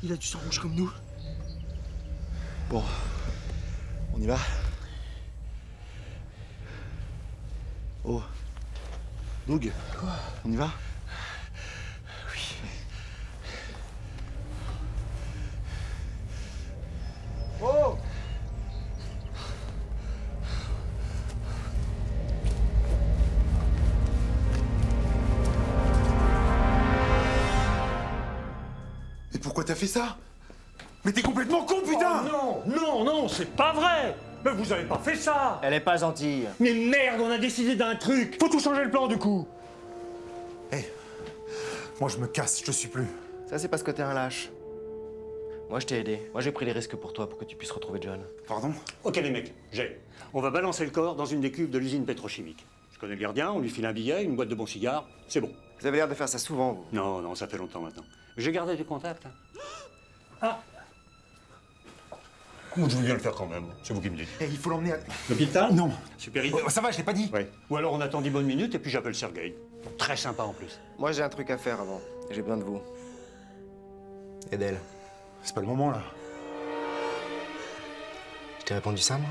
Il a du sang rouge comme nous. Bon, on y va? Oh. Doug. Quoi? On y va? Oui. Oh! Mais pourquoi t'as fait ça? Mais t'es complètement con, putain! Oh non, c'est pas vrai! Mais vous avez pas fait ça! Elle est pas gentille. Mais merde, on a décidé d'un truc! Faut tout changer le plan du coup! Hé, moi je me casse, je te suis plus. Ça, c'est parce que t'es un lâche. Moi, je t'ai aidé. Moi, j'ai pris les risques pour toi, pour que tu puisses retrouver John. Pardon? Ok les mecs, on va balancer le corps dans une des cuves de l'usine pétrochimique. Je connais le gardien, on lui file un billet, une boîte de bons cigares, c'est bon. Vous avez l'air de faire ça souvent, vous. Non, ça fait longtemps maintenant. J'ai gardé des contacts. Ah! Comment je veux bien le faire quand même, c'est vous qui me dites. Hé, il faut l'emmener à... L'hôpital? Non. Super Oh, ça va, je l'ai pas dit. Ouais. Ou alors on attend 10 bonnes minutes et puis j'appelle Sergueï. Très sympa en plus. Moi, j'ai un truc à faire avant. Et j'ai besoin de vous. Et d'elle. C'est pas le moment, là. Je t'ai répondu ça, moi?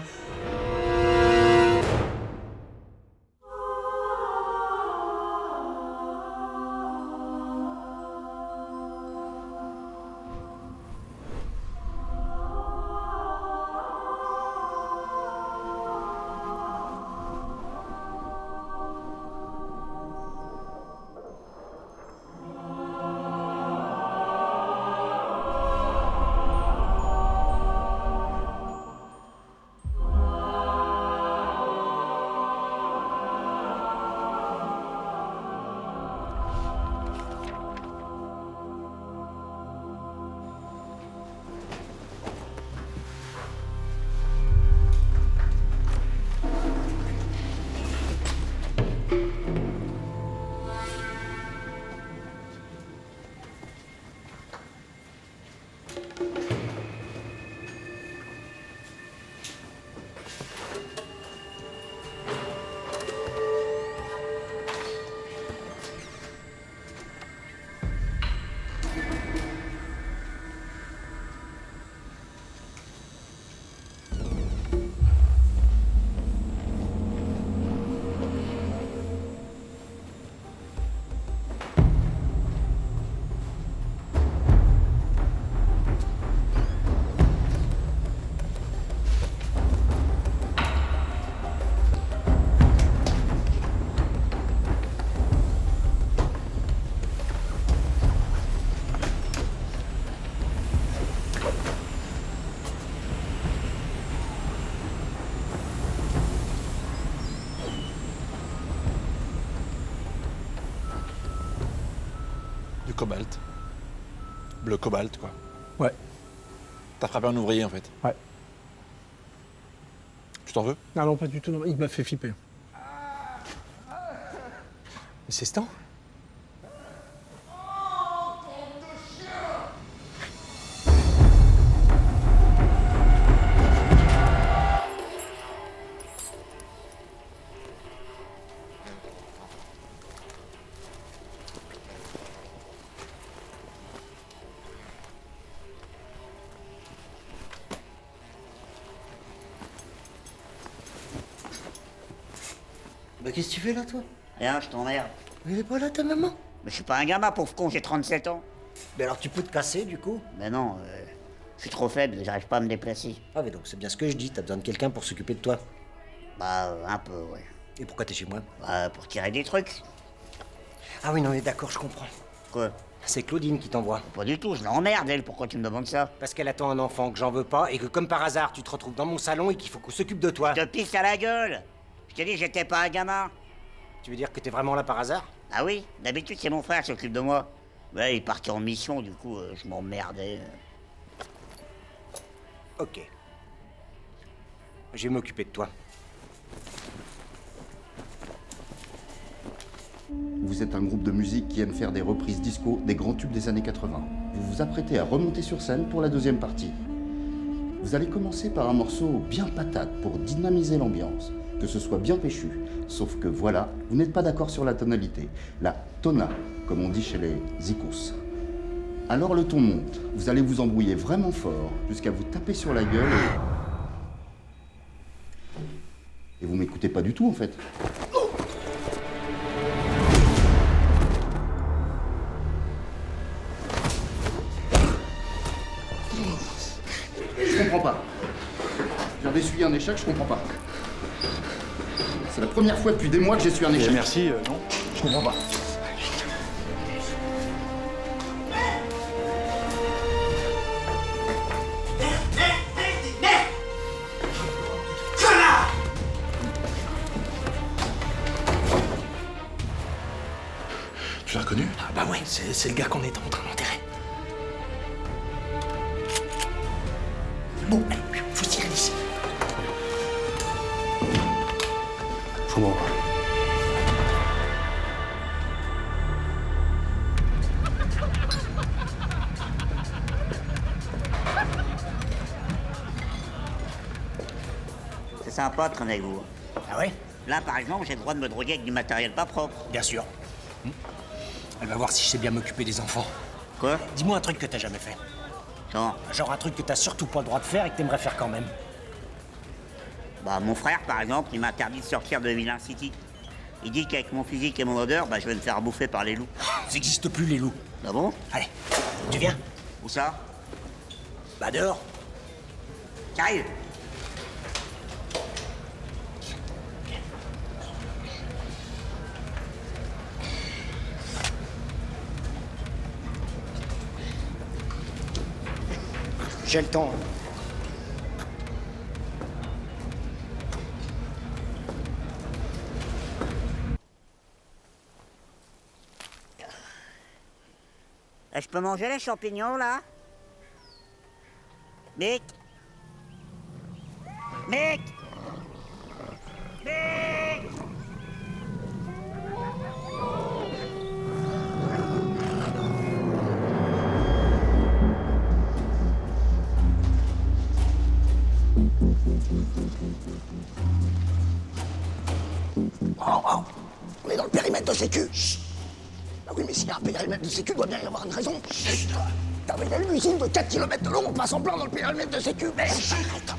Du cobalt. Bleu cobalt, quoi. Ouais. T'as frappé un ouvrier, en fait. Ouais. Tu t'en veux? Ah non, pas du tout. Non. Il m'a fait flipper. Mais c'est Stan? Bah qu'est-ce que tu fais là, toi? Rien, je t'emmerde. Mais elle est pas là, ta maman? Mais je suis pas un gamin, pauvre con, j'ai 37 ans. Mais alors tu peux te casser, du coup? Mais non, je suis trop faible, j'arrive pas à me déplacer. Ah mais donc c'est bien ce que je dis, t'as besoin de quelqu'un pour s'occuper de toi. Bah, un peu, ouais. Et pourquoi t'es chez moi? Bah, pour tirer des trucs. Ah oui, non mais d'accord, je comprends. Quoi? C'est Claudine qui t'envoie. Pas du tout, je l'emmerde, elle, pourquoi tu me demandes ça? Parce qu'elle attend un enfant que j'en veux pas et que comme par hasard tu te retrouves dans mon salon et qu'il faut qu'on s'occupe de toi. Je te pisse à la gueule. Je t'ai dit, j'étais pas un gamin. Tu veux dire que t'es vraiment là par hasard? Ah oui, d'habitude c'est mon frère qui s'occupe de moi. Ouais, il partait en mission, du coup, je m'emmerdais. Ok. Je vais m'occuper de toi. Vous êtes un groupe de musique qui aime faire des reprises disco des grands tubes des années 80. Vous vous apprêtez à remonter sur scène pour la deuxième partie. Vous allez commencer par un morceau bien patate pour dynamiser l'ambiance, que ce soit bien péchu. Sauf que voilà, vous n'êtes pas d'accord sur la tonalité. La tona, comme on dit chez les zikous. Alors le ton monte, vous allez vous embrouiller vraiment fort, jusqu'à vous taper sur la gueule et vous m'écoutez pas du tout en fait. Je comprends pas. Je viens d'essuyer un échec, je comprends pas. C'est la première fois depuis des mois que j'essuie un échec. Merci, non. Je comprends pas. Tu l'as reconnu? Ah bah ouais, c'est le gars qu'on est en train d'enterrer. Bon, allez, faut se tirer d'ici. Faut me revoir. C'est sympa de traîner avec vous. Ah ouais? Là, par exemple, j'ai le droit de me droguer avec du matériel pas propre. Bien sûr. Elle va voir si je sais bien m'occuper des enfants. Quoi? Dis-moi un truc que t'as jamais fait. Non. Genre un truc que t'as surtout pas le droit de faire et que t'aimerais faire quand même. Bah, mon frère, par exemple, il m'a interdit de sortir de Villain City. Il dit qu'avec mon physique et mon odeur, bah, je vais me faire bouffer par les loups. Ça n'existe plus, les loups. Ah bon? Allez, tu viens? Où ça? Bah dehors. J'arrive. J'ai le temps. Je peux manger les champignons, là? Mick? Mick? Mick? Oh, on est dans le périmètre de sécu. Chut. Ah oui, mais s'il y a un périmètre de sécu, il doit bien y avoir une raison. Chut. T'as vu une usine de 4 km de long, on passe en plein dans le périmètre de sécu. Merde, arrête.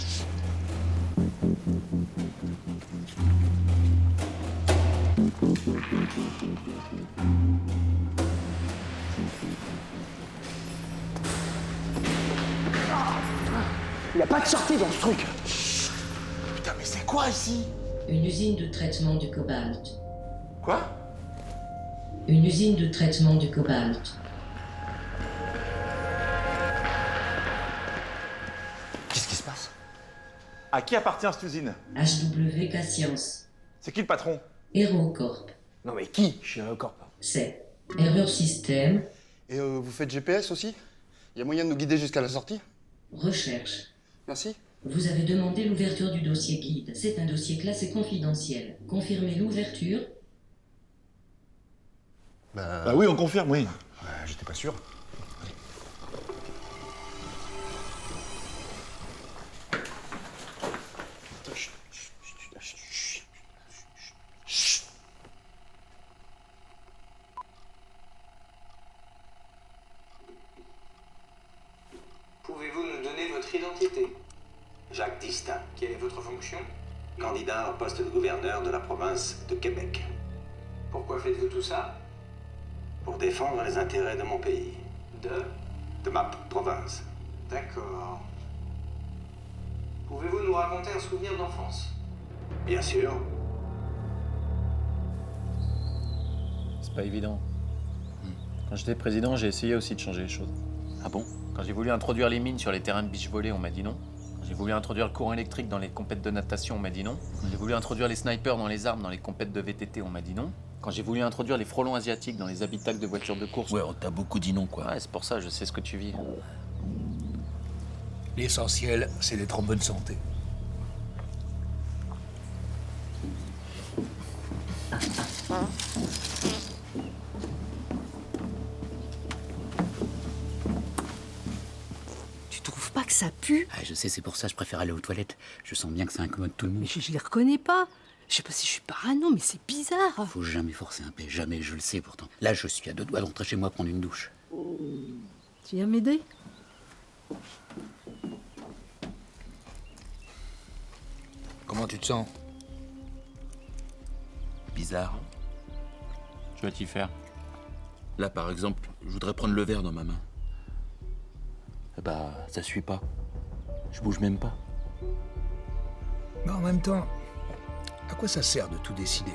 Il n'y a pas de sortie dans ce truc. Putain, mais c'est quoi ici? Une usine de traitement du cobalt. Quoi? Une usine de traitement du cobalt. Qu'est-ce qui se passe? À qui appartient cette usine? HWK Science. C'est qui le patron? HeroCorp. Non mais qui chez HeroCorp? C'est Erreur Système. Et vous faites GPS aussi? Il y a moyen de nous guider jusqu'à la sortie? Recherche. Merci. Vous avez demandé l'ouverture du dossier guide. C'est un dossier classé confidentiel. Confirmez l'ouverture. Bah oui, on confirme, oui. J'étais pas sûr. Pouvez-vous nous donner votre identité? Jacques Distin. Quelle est votre fonction? Candidat au poste de gouverneur de la province de Québec. Pourquoi faites-vous tout ça? Pour défendre les intérêts de mon pays. De ma province. D'accord. Pouvez-vous nous raconter un souvenir d'enfance? Bien sûr. C'est pas évident. Quand j'étais président, j'ai essayé aussi de changer les choses. Ah bon? Quand j'ai voulu introduire les mines sur les terrains de beach volley, on m'a dit non. Quand j'ai voulu introduire le courant électrique dans les compètes de natation, on m'a dit non. Quand j'ai voulu introduire les snipers dans les armes dans les compètes de VTT, on m'a dit non. Quand j'ai voulu introduire les frelons asiatiques dans les habitacles de voitures de course... Ouais, on t'a beaucoup dit non, quoi. Ouais, c'est pour ça, je sais ce que tu vis. L'essentiel, c'est d'être en bonne santé. Tu trouves pas que ça pue? Ah, je sais, c'est pour ça que je préfère aller aux toilettes. Je sens bien que ça incommode tout le monde. Mais je les reconnais pas. Je sais pas si je suis parano, mais c'est bizarre. Faut jamais forcer un paix, jamais, je le sais pourtant. Là, je suis à 2 doigts de rentrer chez moi prendre une douche. Tu viens m'aider? Comment tu te sens? Bizarre. Tu vas t'y faire. Là, par exemple, je voudrais prendre le verre dans ma main. Eh bah, ça suit pas. Je bouge même pas. Mais en même temps, à quoi ça sert de tout décider?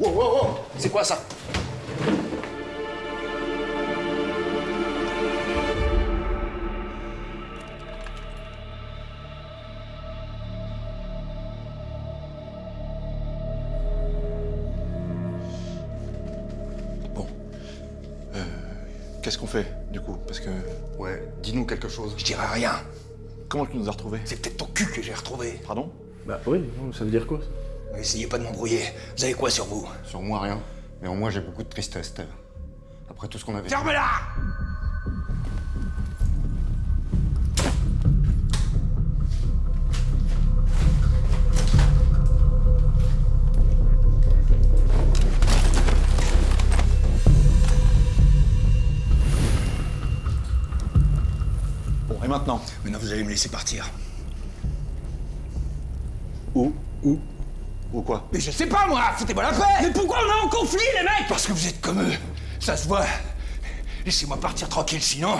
Oh, c'est quoi ça? Qu'est-ce qu'on fait, du coup? Parce que... Ouais, dis-nous quelque chose. Je dirai rien. Comment tu nous as retrouvés? C'est peut-être ton cul que j'ai retrouvé. Pardon? Bah oui, ça veut dire quoi, ça? Essayez pas de m'embrouiller. Vous avez quoi sur vous? Sur moi, rien. Mais en moi, j'ai beaucoup de tristesse, Steve. Après tout ce qu'on avait... Ferme-la! Bon, et maintenant? Maintenant, vous allez me laisser partir. Où? Où quoi? Mais je sais pas, moi! Foutez-moi la paix! Mais pourquoi on est en conflit, les mecs? Parce que vous êtes comme eux. Ça se voit. Laissez-moi partir tranquille, sinon...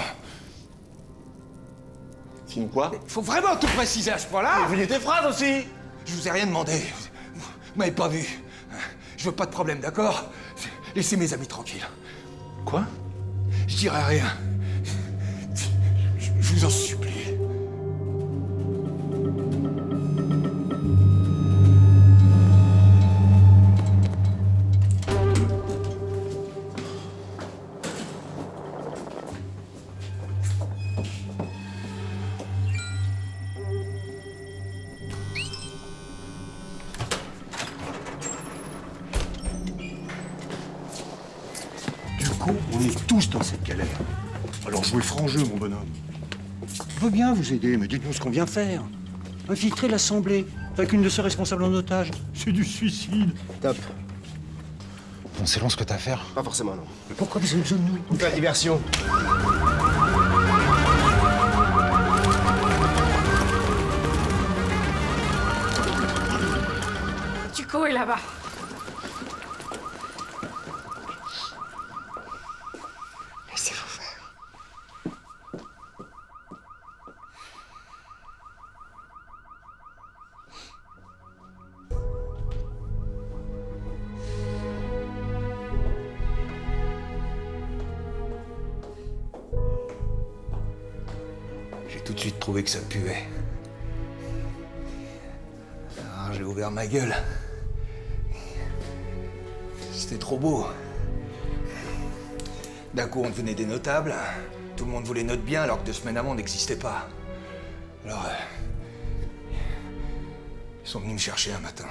Sinon quoi? Faut vraiment tout préciser à ce point-là! Finis tes phrases aussi! Je vous ai rien demandé. Vous m'avez pas vu. Je veux pas de problème, d'accord? Laissez mes amis tranquilles. Quoi? Je dirai rien. Je vous en supplie. Du coup, on est tous dans cette galère. Alors jouez franc jeu, mon bonhomme. Je veux bien vous aider, mais dites-nous ce qu'on vient faire. Infiltrer l'Assemblée, avec une de ses responsables en otage. C'est du suicide. Top. On sait long ce que t'as à faire. Pas forcément, non. Mais pourquoi vous avez besoin de nous? Pour faire diversion. Tuco est là-bas. Laissez-vous faire. J'ai tout de suite trouvé que ça puait. Alors j'ai ouvert ma gueule. C'était trop beau. D'un coup, on devenait des notables. Tout le monde voulait notre bien, alors que 2 semaines avant, on n'existait pas. Alors, ils sont venus me chercher un matin.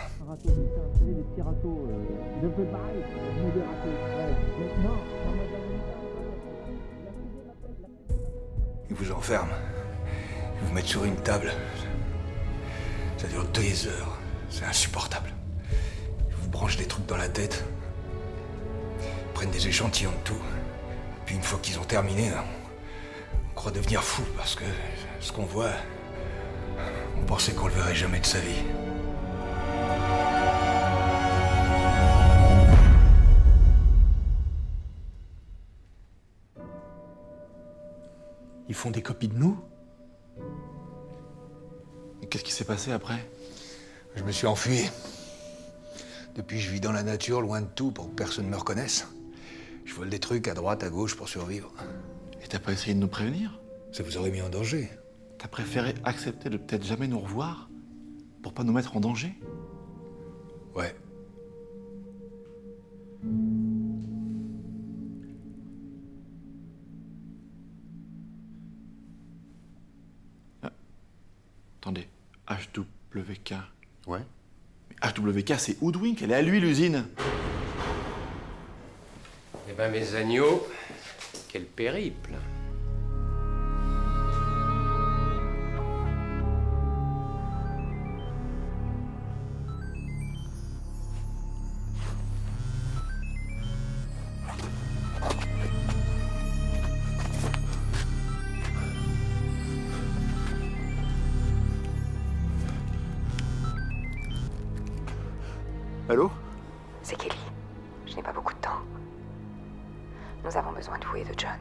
Ils vous enferment. Ils vous mettent sur une table. Ça dure 2 heures. C'est insupportable. Ils vous branchent des trucs dans la tête. Ils prennent des échantillons de tout. Puis une fois qu'ils ont terminé, on croit devenir fou parce que ce qu'on voit, on pensait qu'on le verrait jamais de sa vie. Ils font des copies de nous? Et qu'est-ce qui s'est passé après? Je me suis enfui. Depuis, je vis dans la nature, loin de tout, pour que personne ne me reconnaisse. Je vole des trucs à droite, à gauche pour survivre. Et t'as pas essayé de nous prévenir? Ça vous aurait mis en danger. T'as préféré accepter de peut-être jamais nous revoir pour pas nous mettre en danger? Ouais. Attendez, HWK. Ouais. Mais HWK, c'est Hoodwink, elle est à lui l'usine. Eh ben, mes agneaux, quel périple. Allô? C'est Kelly. Je n'ai pas beaucoup de temps. Nous avons besoin de vous et de John.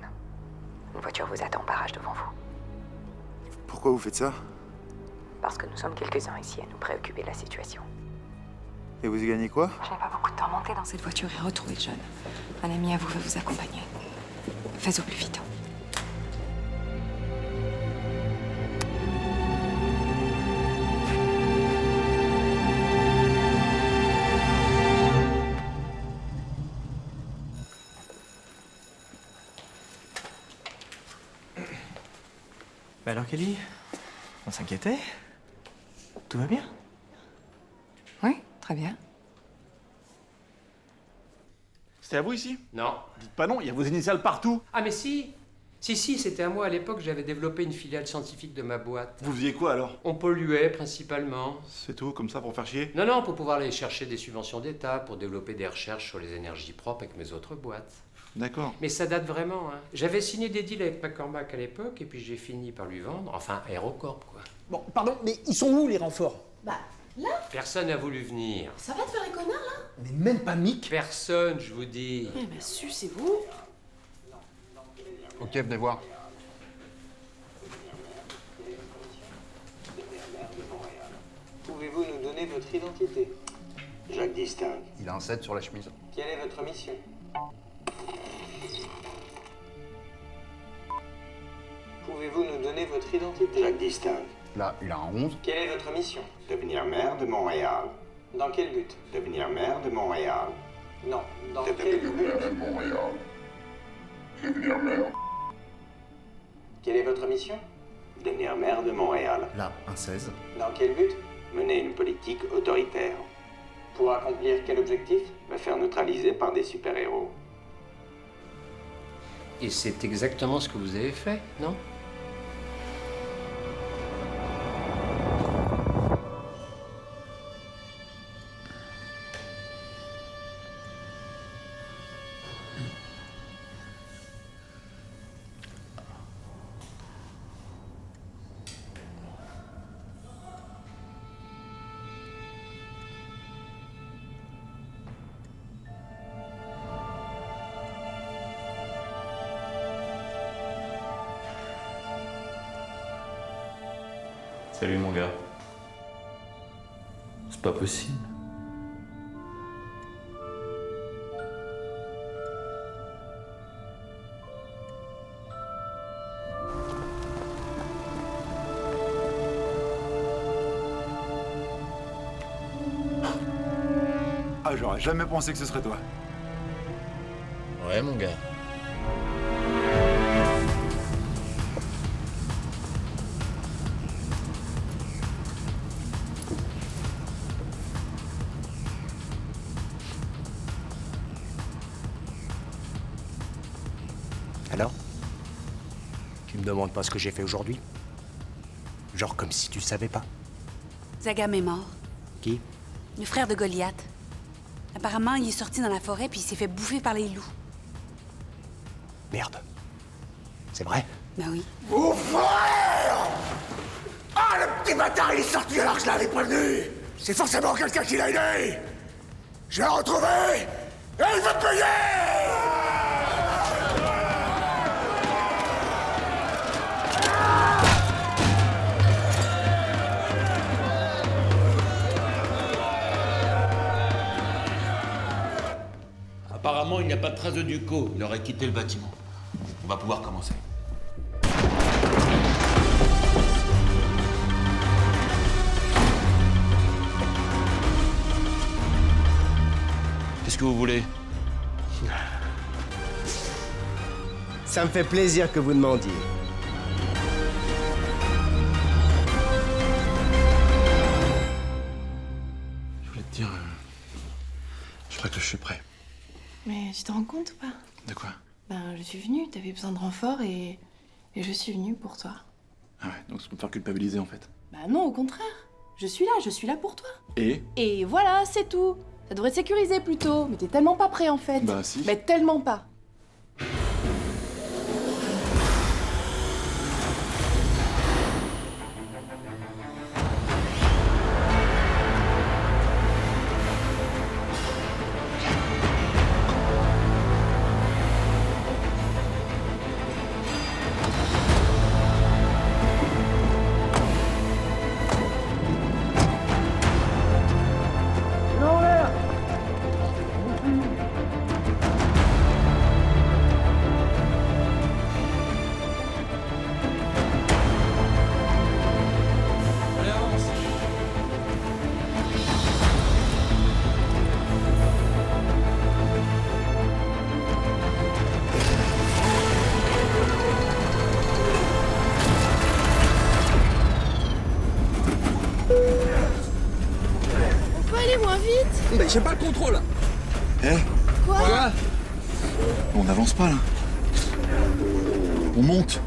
Une voiture vous attend au barrage devant vous. Pourquoi vous faites ça? Parce que nous sommes quelques-uns ici à nous préoccuper de la situation. Et vous y gagnez quoi? Je n'ai pas beaucoup de temps. Montez dans cette voiture et retrouvez John. Un ami à vous veut vous accompagner. Faites au plus vite. Bah alors Kelly, on s'inquiétait? Tout va bien? Oui, très bien. C'était à vous ici? Non. Dites pas non, il y a vos initiales partout. Ah mais si. Si, c'était à moi à l'époque, j'avais développé une filiale scientifique de ma boîte. Vous faisiez quoi alors? On polluait principalement. C'est tout, comme ça, pour faire chier? Non, pour pouvoir aller chercher des subventions d'État, pour développer des recherches sur les énergies propres avec mes autres boîtes. D'accord. Mais ça date vraiment, hein. J'avais signé des deals avec McCormack à l'époque, et puis j'ai fini par lui vendre, enfin, Aerocorp, quoi. Bon, pardon, mais ils sont où les renforts? Bah, là, Personne n'a voulu venir. ça va te faire les connards, là? Mais même pas Mick. Personne, je vous dis. Eh ben, sucez-vous. Ok, venez voir. Pouvez-vous nous donner votre identité? Jacques Distingue. Il a un 7 sur la chemise. Quelle est votre mission? Pouvez-vous nous donner votre identité? Jacques Distingue. Là, il a un 11. Quelle est votre mission? Devenir maire de Montréal. Dans quel but? Devenir maire de Montréal. Non, dans quel but? Devenir maire. Quelle est votre mission? Devenir maire de Montréal. Là, un 16. Dans quel but? Mener une politique autoritaire. Pour accomplir quel objectif? Me faire neutraliser par des super-héros. Et c'est exactement ce que vous avez fait, non? Salut mon gars. C'est pas possible. Ah, j'aurais jamais pensé que ce serait toi. Ouais, mon gars. Alors? Tu me demandes pas ce que j'ai fait aujourd'hui? Genre comme si tu savais pas. Zagam est mort. Qui? Le frère de Goliath. Apparemment, il est sorti dans la forêt puis il s'est fait bouffer par les loups. Merde. C'est vrai? Ben oui. Mon frère! Ah, le petit bâtard, il est sorti alors que je l'avais prévenu! C'est forcément quelqu'un qui l'a aidé! Je l'ai retrouvé! Et il va payer! Apparemment, il n'y a pas de trace de Duco. Il aurait quitté le bâtiment. On va pouvoir commencer. Qu'est-ce que vous voulez? Ça me fait plaisir que vous demandiez. crois que je suis prêt. Mais tu te rends compte ou pas? De quoi? Ben, je suis venue, t'avais besoin de renfort et je suis venue pour toi. Ah ouais, donc c'est pour me faire culpabiliser en fait. Bah non, au contraire. Je suis là pour toi. Et? Et voilà, c'est tout. Ça devrait te sécuriser plutôt, mais t'es tellement pas prêt en fait. Bah si. Mais tellement pas. On peut aller moins vite? Mais j'ai pas le contrôle. Eh, Quoi? on n'avance pas là. On monte.